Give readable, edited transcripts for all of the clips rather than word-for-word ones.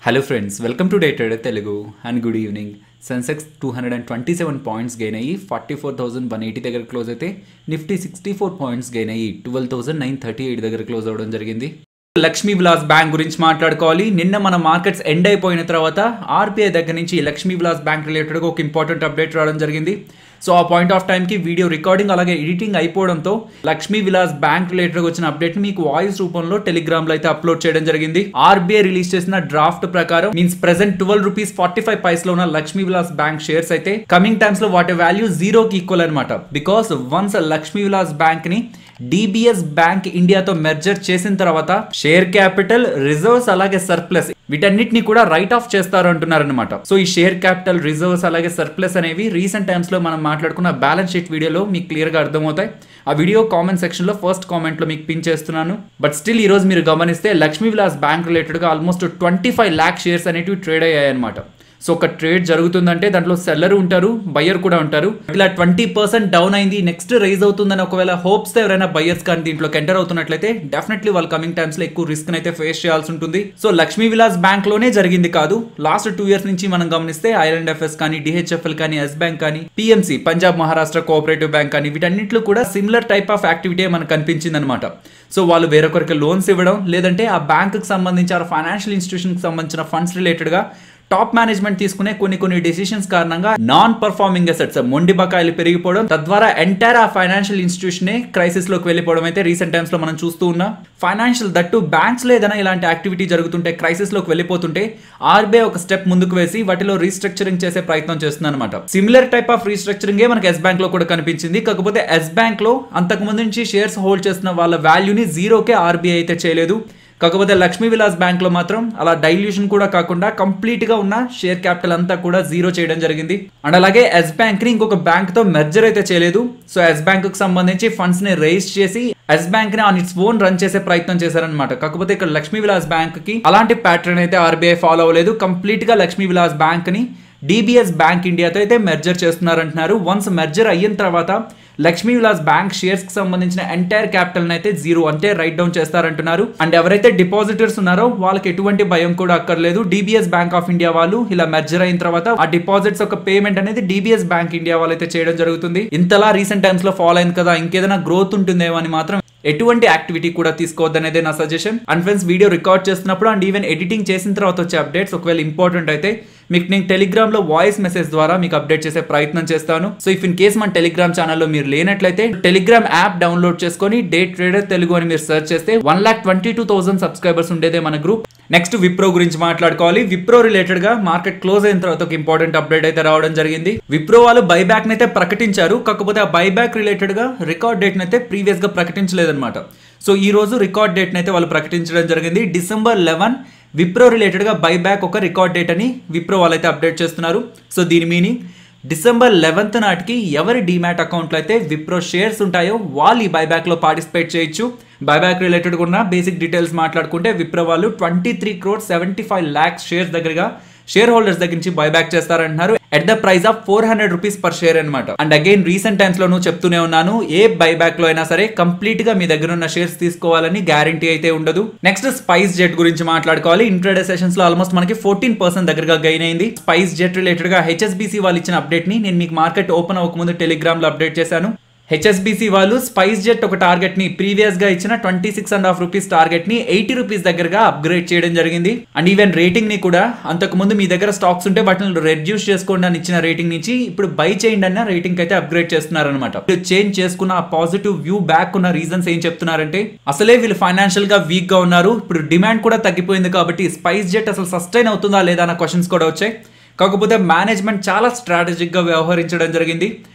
Hello friends, welcome to Day Trader Telugu and good evening. Sensex 227 points gain అయ్యి 44,180 దగ్గర close అయితే Nifty 64 points gain అయ్యి 12,938 దగ్గర close అవ్వడం జరిగింది. లక్ష్మీ విలాస్ బ్యాంక్ గురించి మాట్లాడుకోవాలి. నిన్న మన మార్కెట్స్ ఎండ్ అయిపోయిన తర్వాత ఆర్బీఐ దగ్గర నుంచి లక్ష్మీ విలాస్ బ్యాంక్ రిలేటెడ్గా ఒక ఇంపార్టెంట్ అప్డేట్ రావడం జరిగింది. సో ఆ పాయింట్ ఆఫ్ టైంకి వీడియో రికార్డింగ్ అలాగే ఎడిటింగ్ అయిపోవడంతో లక్ష్మీ విలాస్ బ్యాంక్ రిలేటెడ్గా వచ్చిన అప్డేట్ మీకు వాయిస్ రూపంలో టెలిగ్రామ్లో అయితే అప్లోడ్ చేయడం జరిగింది. ఆర్బీఐ రిలీజ్ చేసిన డ్రాఫ్ట్ ప్రకారం మీన్స్ ప్రెసెంట్ 12 రూపీస్ 45 పైస్లో ఉన్న లక్ష్మీ విలాస్ బ్యాంక్ షేర్స్ అయితే కమింగ్ టైమ్స్ లో వాటి వాల్యూ జీరోకి ఈక్వల్ అనమాట. Because once Lakshmi Vilas bank ని డిబిఎస్ బ్యాంక్ ఇండియాతో మెర్జర్ చేసిన తర్వాత షేర్ క్యాపిటల్, రిజర్వ్స్ అలాగే సర్ప్లస్ వీటన్నిటిని కూడా రైట్ ఆఫ్ చేస్తారు అంటున్నారనమాట. సో ఈ షేర్ క్యాపిటల్, రిజర్వ్స్ అలాగే సర్ప్లస్ అనేవి రీసెంట్ టైమ్స్ లో మనం మాట్లాడుకున్న బ్యాలెన్స్ షీట్ వీడియోలో మీకు క్లియర్ గా అర్థమవుతాయి. ఆ వీడియో కామెంట్ సెక్షన్ లో ఫస్ట్ కామెంట్ లో మీకు పిన్ చేస్తున్నాను. బట్ స్టిల్ ఈ రోజు మీరు గమనిస్తే లక్ష్మీ విలాస్ బ్యాంక్ రిలేటెడ్ గా ఆల్మోస్ట్ 25 lakh షేర్స్ అనేవి ట్రేడ్ అయ్యాయి అనమాట. సో ఒక ట్రేడ్ జరుగుతుందంటే దాంట్లో సెల్లర్ ఉంటారు, బయ్యర్ కూడా ఉంటారు. ఇలా 20% డౌన్ అయింది, నెక్స్ట్ రైజ్ అవుతుందని ఒకవేళ హోప్స్ తో ఎవరైనా బయ్యర్స్ కానీ దీంట్లోకి ఎంటర్ అవుతున్నట్లయితే డెఫినెట్లీ వాళ్ళు కమింగ్ టైమ్స్ లో ఎక్కువ రిస్క్ అయితే ఫేస్ చేయాల్సి ఉంటుంది. సో లక్ష్మీ విలాస్ బ్యాంక్ లోనే జరిగింది కాదు, లాస్ట్ 2 years నుంచి మనం గమనిస్తే ఐలాండ్ ఎఫ్ఎస్ కానీ, డిహెచ్ఎఫ్ఎల్ కానీ, ఎస్ బ్యాంక్ కానీ, PMC Punjab Maharashtra cooperative bank కానీ వీటన్నింటిలో కూడా సిమిలర్ టైప్ ఆఫ్ యాక్టివిటీ మనకు కనిపించింది అనమాట. సో వాళ్ళు వేరొకరికి లోన్స్ ఇవ్వడం, లేదంటే ఆ బ్యాంక్ కి సంబంధించి ఆ ఫైనాన్షియల్ ఇన్స్టిట్యూషన్ కి సంబంధించిన ఫండ్స్ రిలేటెడ్ గా టాప్ మేనేజ్మెంట్ తీసుకునే కొన్ని డెసిషన్స్ కారణంగా నాన్ పర్ఫార్మింగ్ అసెట్స్ మొండి బకాయిలు పెరిగిపోవడం, తద్వారా ఎంటైర్ ఆ ఫైనాన్షియల్ ఇన్స్టిట్యూషన్ క్రైసిస్ లోకి వెళ్ళిపోవడం అయితే రీసెంట్ టైమ్స్ లో మనం చూస్తూ ఉన్నాం. ఫైనాన్షియల్ దట్టు బ్యాంక్స్ లో ఏదైనా ఇలాంటి యాక్టివిటీ జరుగుతుంటే, క్రైసిస్ లోకి వెళ్ళిపోతుంటే ఆర్బీఐ ఒక స్టెప్ ముందుకు వేసి వాటిలో రీస్ట్రక్చరింగ్ చేసే ప్రయత్నం చేస్తుంది అనమాట. సిమిలర్ టైప్ ఆఫ్ రీస్ట్రక్చరింగ్ మనకి ఎస్ బ్యాంక్ లో కూడా కనిపించింది. కాకపోతే ఎస్ బ్యాంక్ లో అంతకు ముందు నుంచి షేర్స్ హోల్డ్ చేస్తున్న వాళ్ళ వాల్యూని జీరోకే ఆర్బీఐ అయితే చేయలేదు. కాకపోతే లక్ష్మీ విలాస్ బ్యాంక్ లో మాత్రం అలా డైల్యూషన్ కూడా కాకుండా కంప్లీట్ గా ఉన్న షేర్ క్యాపిటల్ అంతా కూడా జీరో చేయడం జరిగింది. అండ్ అలాగే ఎస్ బ్యాంక్ ని ఇంకొక బ్యాంక్ తో మెర్జర్ అయితే చేయలేదు. సో ఎస్ బ్యాంక్ కు సంబంధించి ఫండ్స్ ని రైజ్ చేసి ఎస్ బ్యాంక్ ని ఆన్ ఇట్స్ ఓన్ రన్ చేసే ప్రయత్నం చేశారనమాట. కాకపోతే ఇక్కడ లక్ష్మీ విలాస్ బ్యాంక్ కి అలాంటి ప్యాటర్న్ అయితే ఆర్బీఐ ఫాలో అవ్వలేదు. కంప్లీట్ గా లక్ష్మీ విలాస్ బ్యాంక్ ని డిబిఎస్ బ్యాంక్ ఇండియాతో అయితే మెర్జర్ చేస్తున్నారంటున్నారు. వన్స్ మెర్జర్ అయిన తర్వాత లక్ష్మీ విలాస్ బ్యాంక్ షేర్స్ కి సంబంధించిన ఎంటైర్ క్యాపిటల్ అయితే జీరో అంటే రైట్ డౌన్ చేస్తారంటున్నారు. అండ్ ఎవరైతే డిపాజిటర్స్ ఉన్నారో వాళ్ళకి ఎటువంటి భయం కూడా అక్కర్లేదు. డిబిఎస్ బ్యాంక్ ఆఫ్ ఇండియా వాళ్ళు ఇలా మెర్జర్ అయిన తర్వాత ఆ డిపాజిట్స్ ఒక పేమెంట్ అనేది డిబిఎస్ బ్యాంక్ ఇండియా వాళ్ళు అయితే చేయడం జరుగుతుంది. ఇంతలా రీసెంట్ టైమ్స్ లో ఫాలో అయింది కదా, ఇంకేదైనా గ్రోత్ ఉంటుందేమో అని మాత్రం ఎటువంటి యాక్టివిటీ కూడా తీసుకోవద్దనేదే నా suggestion. And friends, video record చేస్తున్నప్పుడు అండ్ ఈవెన్ ఎడిటింగ్ చేసిన తర్వాత వచ్చే అప్డేట్స్ ఒకవేళ ఇంపార్టెంట్ అయితే మీకు నేను టెలిగ్రామ్ లో వాయిస్ మెసేజ్ ద్వారా మీకు అప్డేట్ చేసే ప్రయత్నం చేస్తాను. సో ఇఫ్ ఇన్ కేస్ మన టెలిగ్రామ్ ఛానల్లో మీరు లేనట్లయితే టెలిగ్రామ్ యాప్ డౌన్లోడ్ చేసుకొని డే ట్రేడర్ తెలుగు అని మీరు సెర్చ్ చేస్తే 1,22,000 సబ్స్క్రైబర్స్ ఉండేదే మన గ్రూప్. నెక్స్ట్ విప్రో గురించి మాట్లాడుకోవాలి. విప్రో రిలేటెడ్ గా మార్కెట్ క్లోజ్ అయిన తర్వాత ఒక ఇంపార్టెంట్ అప్డేట్ అయితే రావడం జరిగింది. విప్రో వాళ్ళు బైబ్యాక్ అయితే ప్రకటించారు. కాకపోతే ఆ బైబ్యాక్ రిలేటెడ్ గా రికార్డ్ డేట్ అయితే ప్రీవియస్ గా ప్రకటించలేదన్నమాట. సో ఈ రోజు రికార్డ్ డేట్ అయితే వాళ్ళు ప్రకటించడం జరిగింది. December 11 విప్రో రిలేటెడ్ గా బైబ్యాక్ ఒక రికార్డ్ డేట్ అని విప్రో వాళ్ళైతే అప్డేట్ చేస్తున్నారు. సో దీని మీనింగ్ December 11 నాటికి ఎవరి డిమాట్ అకౌంట్లో అయితే విప్రో షేర్స్ ఉంటాయో వాళ్ళు ఈ బైబ్యాక్ లో పార్టిసిపేట్ చేయొచ్చు. బైబ్యాక్ రిలేటెడ్ ఉన్న బేసిక్ డీటెయిల్స్ మాట్లాడుకుంటే విప్రో వాళ్ళు 23,75 lakhs షేర్స్ దగ్గరగా షేర్ హోల్డర్స్ దగ్గర నుంచి బైబ్యాక్ చేస్తారంటున్నారు at the price of 400 rupees per share అనమాట. అండ్ అగైన్ రీసెంట్ టైమ్స్ లోను చెప్తూనే ఉన్నాను, ఏ బైబ్యాక్ లో అయినా సరే కంప్లీట్ గా మీ దగ్గర ఉన్న షేర్స్ తీసుకోవాలని గ్యారంటీ అయితే ఉండదు. నెక్స్ట్ స్పైస్ జెట్ గురించి మాట్లాడుకోవాలి. ఇంట్రాడే సెషన్స్ లో ఆల్మోస్ట్ మనకి 14% దగ్గరగా గెయిన్ అయింది. స్పైస్ జెట్ రిలేటెడ్ గా హెచ్ఎస్బీసీ వాళ్ళు ఇచ్చిన అప్డేట్ ని నేను మీకు మార్కెట్ ఓపెన్ అవ్వకముందు టెలిగ్రామ్ లో అప్డేట్ చేశాను. హెచ్ఎస్బీసీ వాళ్ళు స్పైస్ జెట్ ఒక టార్గెట్ ని ప్రీవియస్ గా ఇచ్చిన 26.5 rupees టార్గెట్ ని 80 rupees దగ్గరగా అప్గ్రేడ్ చేయడం జరిగింది. అండ్ ఈవెన్ రేటింగ్ ని కూడా అంతకు ముందు మీ దగ్గర స్టాక్స్ ఉంటే వాటిని రెడ్యూస్ చేసుకోండి అని ఇచ్చిన రేటింగ్ నుంచి ఇప్పుడు బై చేయండి అన్న రేటింగ్ అయితే అప్గ్రేడ్ చేస్తున్నారు అనమాట. చేంజ్ చేసుకున్న పాజిటివ్ వ్యూ బ్యాక్ ఉన్న రీజన్స్ ఏం చెప్తున్నారంటే అసలే వీళ్ళు ఫైనాన్షియల్ గా వీక్ గా ఉన్నారు, ఇప్పుడు డిమాండ్ కూడా తగ్గిపోయింది కాబట్టి స్పైస్ జెట్ అసలు సస్టైన్ అవుతుందా లేదా అన్న క్వశ్చన్స్ కూడా వచ్చాయి. కాకపోతే మేనేజ్మెంట్ చాలా స్ట్రాటజిక్ గా వ్యవహరించడం జరిగింది.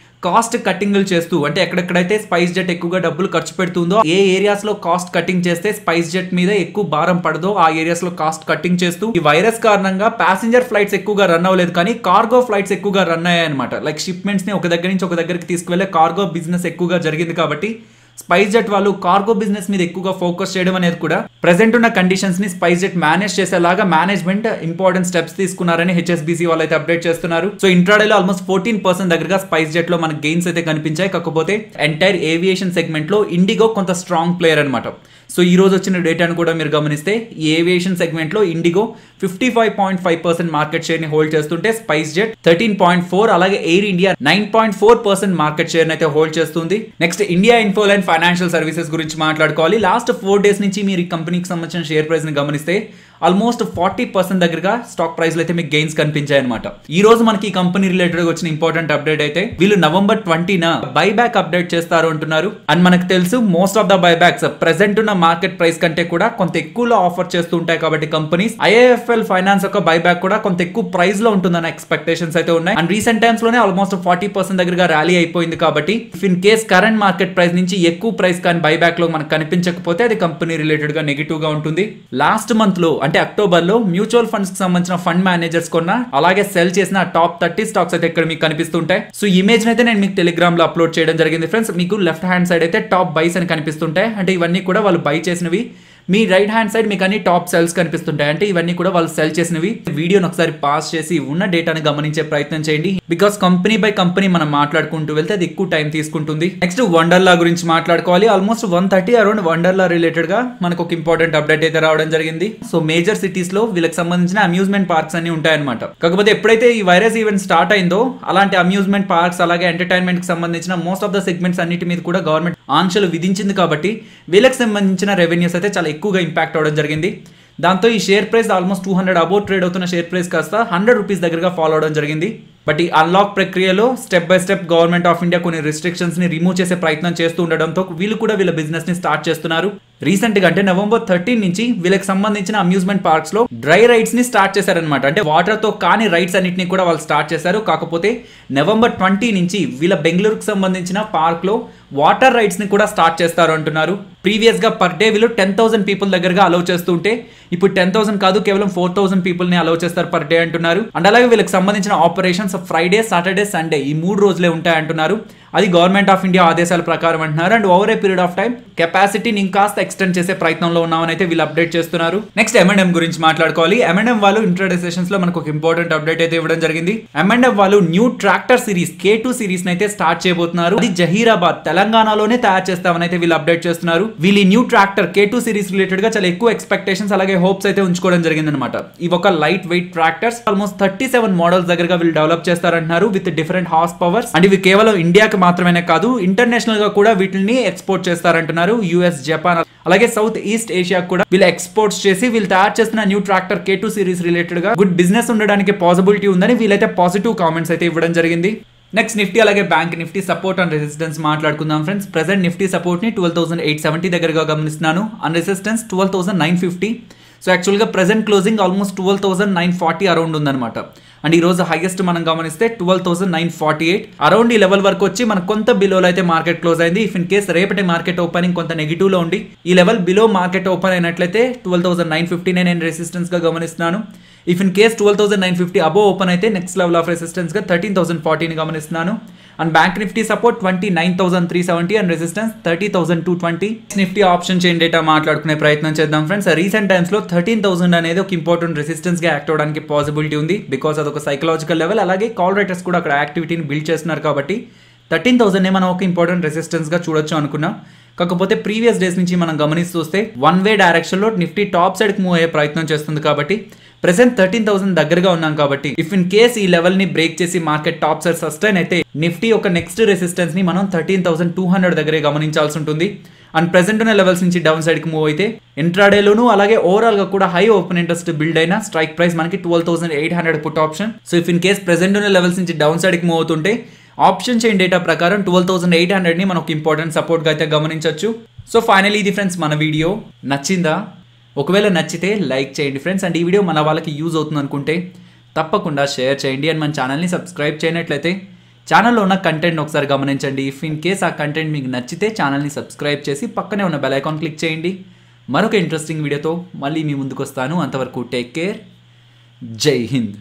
కాస్ట్ కటింగ్లు చేస్తూ అంటే ఎక్కడెక్కడైతే స్పైస్ జెట్ ఎక్కువగా డబ్బులు ఖర్చు పెడుతుందో, ఏ ఏరియాస్ లో కాస్ట్ కటింగ్ చేస్తే స్పైస్ జెట్ మీద ఎక్కువ భారం పడదో ఆ ఏరియాస్ లో కాస్ట్ కటింగ్ చేస్తూ, ఈ వైరస్ కారణంగా ప్యాసింజర్ ఫ్లైట్స్ ఎక్కువగా రన్ అవ్వలేదు కానీ కార్గో ఫ్లైట్స్ ఎక్కువగా రన్ అయ్యాయి అనమాట. లైక్ షిప్మెంట్స్ ని ఒక దగ్గర నుంచి ఒక దగ్గరికి తీసుకువెళ్లే కార్గో బిజినెస్ ఎక్కువగా జరిగింది కాబట్టి స్పైస్ జెట్ వాళ్ళు కార్గో బిజినెస్ మీద ఎక్కువగా ఫోకస్ చేయడం అనేది కూడా ప్రెసెంట్ ఉన్న కండిషన్స్ ని స్పైస్ జెట్ మేనేజ్ చేసేలాగా మేనేజ్మెంట్ ఇంపార్టెంట్ స్టెప్స్ తీసుకున్నారని హెచ్ఎస్బీసీ వాళ్ళు అయితే అప్డేట్ చేస్తున్నారు. సో ఇంట్రాడేలో ఆల్మోస్ట్ 14% దగ్గరగా స్పైస్ జెట్ లో మనకి గెయిన్స్ అయితే కనిపించాయి. కాకపోతే ఎంటైర్ ఏవియేషన్ సెగ్మెంట్ లో ఇండిగో కొంత స్ట్రాంగ్ ప్లేయర్ అనమాట. సో ఈ రోజు వచ్చిన డేటాను కూడా మీరు గమనిస్తే ఈ ఏవియేషన్ సెగ్మెంట్లో ఇండిగో 55.5% మార్కెట్ షేర్ ని హోల్డ్ చేస్తుంటే స్పైస్ జెట్ 13.4, అలాగే ఎయిర్ ఇండియా 9.4% మార్కెట్ షేర్ అయితే హోల్డ్ చేస్తుంది. Next India Infoline financial services గురించి మాట్లాడుకోవాలి. లాస్ట్ 4 days నుంచి మీరు ఈ కంపెనీకి సంబంధించిన షేర్ ప్రైస్ ని గమనిస్తే ఆల్మోస్ట్ 40% దగ్గరగా స్టాక్ ప్రైస్ లో అయితే మీకు గెయిన్స్ కనిపించాయి అనమాట. ఈ రోజు మనకి ఈ కంపెనీ రిలేటెడ్ గా వచ్చిన ఇంపార్టెంట్ అప్డేట్ అయితే వీళ్ళు November 20న బైబ్యాక్ అప్డేట్ చేస్తారు అంటున్నారు. అండ్ మనకు తెలుసు most of the buybacks present ఉన్న మార్కెట్ ప్రైస్ కంటే కూడా కొంత ఎక్కువలో ఆఫర్ చేస్తూ ఉంటాయి కాబట్టి కంపెనీస్ IIFL ఫైనాన్స్ యొక్క బైబ్యాక్ కూడా కొంత ఎక్కువ ప్రైస్ లో ఉంటుందన్న ఎక్స్పెక్టేషన్స్ అయితే ఉన్నాయి. అండ్ రీసెంట్ టైమ్స్ లోనే ఆల్మోస్ట్ 40% దగ్గరగా ర్యాలీ అయిపోయింది కాబట్టి if in case current market price నుంచి ఎక్కువ ప్రైస్ కానీ బైబ్యాక్ లో మనకు కనిపించకపోతే అది కంపెనీ రిలేటెడ్ గా నెగిటివ్ గా ఉంటుంది. లాస్ట్ మంత్ లో అంటే అక్టోబర్ లో మ్యూచువల్ ఫండ్స్ కి సంబంధించిన ఫండ్ మేనేజర్స్ కొన్న అలాగే సెల్ చేసిన టాప్ 30 స్టాక్స్ అయితే ఇక్కడ మీకు కనిపిస్తుంటాయి. సో ఇమేజ్ అయితే నేను మీకు టెలిగ్రామ్ లో అప్లోడ్ చేయడం జరిగింది ఫ్రెండ్స్. మీకు లెఫ్ట్ హ్యాండ్ సైడ్ అయితే టాప్ బైస్ అని కనిపిస్తుంటాయి, అంటే ఇవన్నీ కూడా వాళ్ళు బై చేసినవి. మీ రైట్ హ్యాండ్ సైడ్ మీకు అన్ని టాప్ సెల్స్ కనిపిస్తుంటాయి, అంటే ఇవన్నీ కూడా వాళ్ళు సెల్ చేసినవి. వీడియోని ఒకసారి పాస్ చేసి ఉన్న డేటాను గమనించే ప్రయత్నం చేయండి, బికాస్ కంపెనీ బై కంపెనీ మనం మాట్లాడుకుంటూ వెళ్తే అది ఎక్కువ టైం తీసుకుంటుంది. నెక్స్ట్ వండర్లా గురించి మాట్లాడుకోవాలి. ఆల్మోస్ట్ 130 అరౌండ్ వండర్లా రిలేటెడ్ గా మనకు ఒక ఇంపార్టెంట్ అప్డేట్ అయితే రావడం జరిగింది. సో మేజర్ సిటీస్ లో వీళ్ళకి సంబంధించిన అమ్యూజ్మెంట్ పార్క్స్ అన్ని ఉంటాయన్నమాట. కాకపోతే ఎప్పుడైతే ఈ వైరస్ ఈవెంట్ స్టార్ట్ అయిందో అలాంటి అమ్యూజ్మెంట్ పార్క్స్ అలాగే ఎంటర్టైన్మెంట్ కి సంబంధించిన మోస్ట్ ఆఫ్ ద సెగ్మెంట్స్ అన్నిటి మీద కూడా గవర్నమెంట్ ఆంక్షలు విధించింది కాబట్టి వీళ్ళకి సంబంధించిన రెవెన్యూస్ అయితే చాలా ఎక్కువగా ఇంపాక్ట్ అవడం జరిగింది. దాంతో ఈ share price almost 200 about trade అవుతున్న షేర్ ప్రైస్ కాస్త 100 రూపీస్ దగ్గరగా ఫాలో అవడం జరిగింది. బట్ ఈ అన్లాక్ ప్రక్రియలో step by step government of India కొన్ని రిస్ట్రిక్షన్స్ ని రిమూవ్ చేసే ప్రయత్నం చేస్తూ ఉండడంతో వీళ్ళు కూడా వీళ్ళ బిజినెస్ ని స్టార్ట్ చేస్తున్నారు. రీసెంట్ గా అంటే November 13 నుంచి వీళ్ళకి సంబంధించిన అమ్యూజ్మెంట్ పార్క్స్ లో డ్రై రైడ్స్ ని స్టార్ట్ చేశారనమాట. అంటే వాటర్ తో కాని రైడ్స్ అన్నిటిని కూడా వాళ్ళు స్టార్ట్ చేశారు. కాకపోతే November 20 నుంచి వీళ్ళ బెంగళూరుకు సంబంధించిన పార్క్ లో వాటర్ రైడ్స్ ని కూడా స్టార్ట్ చేస్తారు అంటున్నారు. ప్రీవియస్ గా పర్ డే వీళ్ళు 10,000 పీపుల్ దగ్గరగా అలౌ చేస్తుంటే ఇప్పుడు 10,000 కాదు, కేవలం 4,000 పీపుల్ ని అలౌ చేస్తారు పర్ డే అంటున్నారు. అండ్ అలాగే వీళ్ళకి సంబంధించిన ఆపరేషన్స్ ఫ్రైడే, సాటర్డే, సండే ఈ 3 రోజులే ఉంటాయి అంటున్నారు. అది గవర్నమెంట్ ఆఫ్ ఇండియా ఆదేశాల ప్రకారం అంటున్నారు. And over a period of time కెపాసిటీని ఇంకాస్త ఎక్స్టెండ్ చేసే ప్రయత్నంలో ఉన్నామని అయితే వీళ్ళు అప్డేట్ చేస్తున్నారు. నెక్స్ట్ M&M గురించి మాట్లాడుకోవాలి. M&M వాళ్ళు ఇంట్రాడే సెషన్స్ లో మనకు ఒక ఇంపార్టెంట్ అప్డేట్ అయితే ఇవ్వడం జరిగింది. M&M వాళ్ళు new tractor series K2 series అయితే స్టార్ట్ చేయబోతున్నారు. అది జహీరాబాద్ తెలంగాణలోనే తయారు చేస్తామని అయితే వీళ్ళు అప్డేట్ చేస్తున్నారు. వీళ్ళు new tractor K2 series related గా చాలా ఎక్కువ ఎక్స్పెక్టేషన్స్ అలాగే హోప్స్ అయితే ఉంచుకోవడం జరిగింది అనమాట. ఇవి ఒక lightweight tractors almost 37 models దగ్గరగా వీళ్ళు డెవలప్ చేస్తారంటున్నారు with different horsepowers. And ఇవి కేవలం ఇండియాకి మాత్రమే కాదు, ఇంటర్నేషనల్ గా కూడా వీటిని ఎక్స్పోర్ట్ చేస్తారంటున్నారు. US, జపాన్ అలాగే సౌత్ ఈస్ట్ ఏషియా కూడా వీళ్ళు ఎక్స్పోర్ట్స్ చేసి వీళ్ళు తయారు చేస్తున్న new tractor K2 series related గా గుడ్ బిజినెస్ ఉండడానికి పాసిబిలిటీ ఉందని వీళ్ళైతే పాజిటివ్ కామెంట్స్ అయితే ఇవ్వడం జరిగింది. నెక్స్ట్ నిఫ్టీ అలాగే bank Nifty support and resistance మాట్లాడుకుందాం ఫ్రెండ్స్. ప్రెసెంట్ నిఫ్టీ సపోర్ట్ ని 12,870 దగ్గరగా గమనిస్తున్నాను. And resistance 12,950. సో యాక్చువల్గా ప్రెసెంట్ క్లోజింగ్ ఆల్మోస్ట్ 12,940 అరౌండ్ ఉందన్నమాట. అండ్ ఈ రోజు హైయెస్ట్ మనం గమనిస్తే 12,948 అరౌండ్ ఈ లెవెల్ వరకు వచ్చి మనకు కొంత బిలోలో అయితే మార్కెట్ క్లోజ్ అయింది. ఇఫ్ ఇన్ కేస్ రేపటి మార్కెట్ ఓపెనింగ్ కొంత నెగిటివ్ లో ఉండి ఈ లెవెల్ బిలో మార్కెట్ ఓపెన్ అయినట్లయితే 12,950 నేను రెసిస్టెన్స్ గా గమనిస్తున్నాను. If in case 12,950 above open అయితే నెక్స్ట్ లెవెల్ ఆఫ్ రెసిస్టెన్స్ గా 13,040 ని గమనిస్తున్నాను. And bank Nifty support 29,370 and resistance 30,220. Nifty option chain data మాట్లాడుకునే ప్రయత్నం చేద్దాం ఫ్రెండ్స్. రీసెంట్ టైమ్స్ లో 13,000 అనేది ఒక ఇంపార్టెంట్ రెసిస్టెన్స్ గా యాక్ట్ అవడానికి పాసిబిలిటీ ఉంది, బికాస్ అదొక సైకలాజికల్ లెవెల్. అలాగే కాల్ రైటర్స్ కూడా అక్కడ యాక్టివిటీని బిల్డ్ చేస్తున్నారు కాబట్టి 13,000 మనం ఒక ఇంపార్టెంట్ రెసిస్టెన్స్ గా చూడొచ్చు అనుకున్నాం. కాకపోతే ప్రీవియస్ డేస్ నుంచి మనం గమనిస్తూ చూస్తే వన్ వే డైరెక్షన్ లో నిఫ్టీ టాప్ సైడ్ కి మూవ్ అయ్యే ప్రయత్నం చేస్తుంది కాబట్టి ప్రెసెంట్ 13,000 దగ్గరగా ఉన్నాం కాబట్టి ఇఫ్ ఇన్ కేస్ ఈ లెవెల్ ని బ్రేక్ చేసి మార్కెట్ టాప్ సైడ్ సస్టైన్ అయితే నిఫ్టీ ఒక నెక్స్ట్ రెసిస్టెన్స్ ని మనం 13,200 దగ్గరే గమనించాల్సి ఉంటుంది. అండ్ ప్రెసెంట్ ఉన్న లెవెల్స్ నుంచి డౌన్ సైడ్ కి మూవ్ అయితే ఇంట్రాడేలోను అలాగే ఓవరాల్ గా కూడా హై ఓపెన్ ఇంట్రెస్ట్ బిల్డ్ అయిన స్ట్రైక్ ప్రైస్ మనకి 12,800 put option. So if in case present ఉన్న లెవెల్స్ నుంచి డౌన్ సైడ్ కి మూవ్ అవుతుంటే ఆప్షన్ చైన్ డేటా ప్రకారం 12,800 ని మనకు ఇంపార్టెంట్ సపోర్ట్ గా అయితే గమనించవచ్చు. సో ఫైనలీ ఇది ఫ్రెండ్స్ మన వీడియో నచ్చిందా? ఒకవేళ నచ్చితే లైక్ చేయండి ఫ్రెండ్స్. అండ్ ఈ వీడియో మన వాళ్ళకి యూజ్ అవుతుంది అనుకుంటే తప్పకుండా షేర్ చేయండి. అండ్ మన ఛానల్ని సబ్స్క్రైబ్ చేయనట్లయితే ఛానల్లో ఉన్న కంటెంట్ ఒకసారి గమనించండి. ఇఫ్ ఇన్ కేస్ ఆ కంటెంట్ మీకు నచ్చితే ఛానల్ని సబ్స్క్రైబ్ చేసి పక్కనే ఉన్న బెల్ ఐకాన్ క్లిక్ చేయండి. మరొక ఇంట్రెస్టింగ్ వీడియోతో మళ్ళీ మీ ముందుకు వస్తాను. అంతవరకు టేక్ కేర్. జై హింద్.